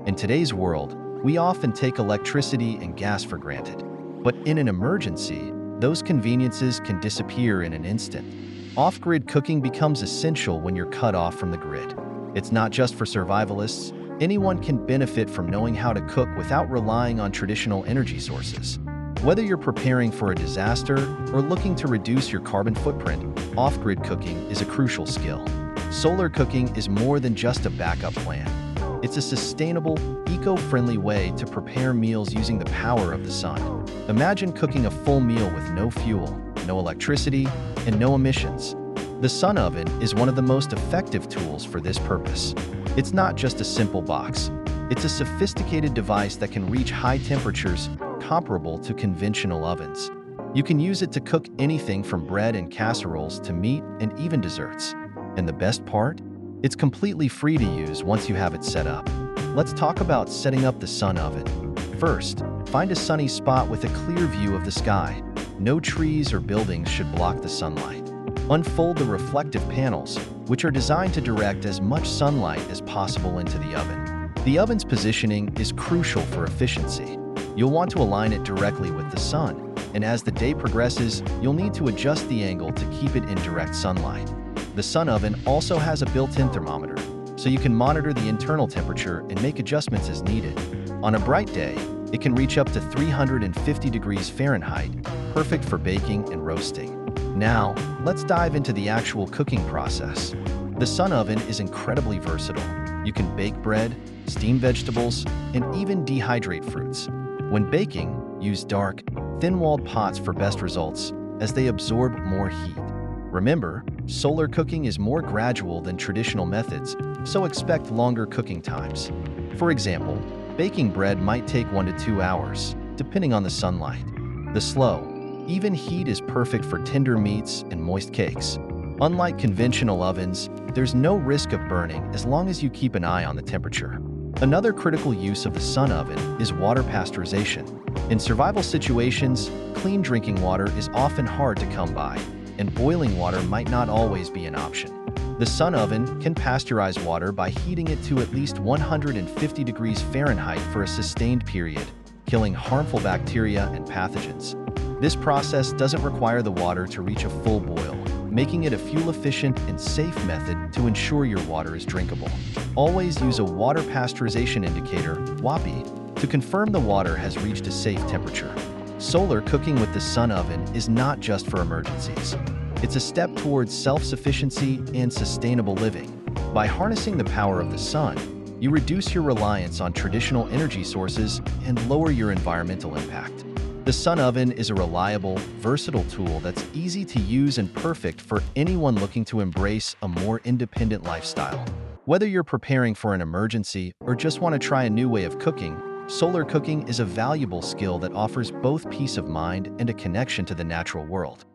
In today's world, we often take electricity and gas for granted. But in an emergency, those conveniences can disappear in an instant. Off-grid cooking becomes essential when you're cut off from the grid. It's not just for survivalists. Anyone can benefit from knowing how to cook without relying on traditional energy sources. Whether you're preparing for a disaster or looking to reduce your carbon footprint, off-grid cooking is a crucial skill. Solar cooking is more than just a backup plan. It's a sustainable, eco-friendly way to prepare meals using the power of the sun. Imagine cooking a full meal with no fuel, no electricity, and no emissions. The sun oven is one of the most effective tools for this purpose. It's not just a simple box. It's a sophisticated device that can reach high temperatures comparable to conventional ovens. You can use it to cook anything from bread and casseroles to meat and even desserts. And the best part? It's completely free to use once you have it set up. Let's talk about setting up the sun oven. First, find a sunny spot with a clear view of the sky. No trees or buildings should block the sunlight. Unfold the reflective panels, which are designed to direct as much sunlight as possible into the oven. The oven's positioning is crucial for efficiency. You'll want to align it directly with the sun, and as the day progresses, you'll need to adjust the angle to keep it in direct sunlight. The sun oven also has a built-in thermometer, so you can monitor the internal temperature and make adjustments as needed. On a bright day, it can reach up to 350 degrees Fahrenheit, perfect for baking and roasting. Now, let's dive into the actual cooking process. The sun oven is incredibly versatile. You can bake bread, steam vegetables, and even dehydrate fruits. When baking, use dark, thin-walled pots for best results, as they absorb more heat. Remember, solar cooking is more gradual than traditional methods, so expect longer cooking times. For example, baking bread might take 1 to 2 hours, depending on the sunlight. The slow, even heat is perfect for tender meats and moist cakes. Unlike conventional ovens, there's no risk of burning as long as you keep an eye on the temperature. Another critical use of the sun oven is water pasteurization. In survival situations, clean drinking water is often hard to come by, and boiling water might not always be an option. The sun oven can pasteurize water by heating it to at least 150 degrees Fahrenheit for a sustained period, killing harmful bacteria and pathogens. This process doesn't require the water to reach a full boil, making it a fuel-efficient and safe method to ensure your water is drinkable. Always use a water pasteurization indicator, WAPI, to confirm the water has reached a safe temperature. Solar cooking with the sun oven is not just for emergencies. It's a step towards self-sufficiency and sustainable living. By harnessing the power of the sun, you reduce your reliance on traditional energy sources and lower your environmental impact. The sun oven is a reliable, versatile tool that's easy to use and perfect for anyone looking to embrace a more independent lifestyle. Whether you're preparing for an emergency or just want to try a new way of cooking, solar cooking is a valuable skill that offers both peace of mind and a connection to the natural world.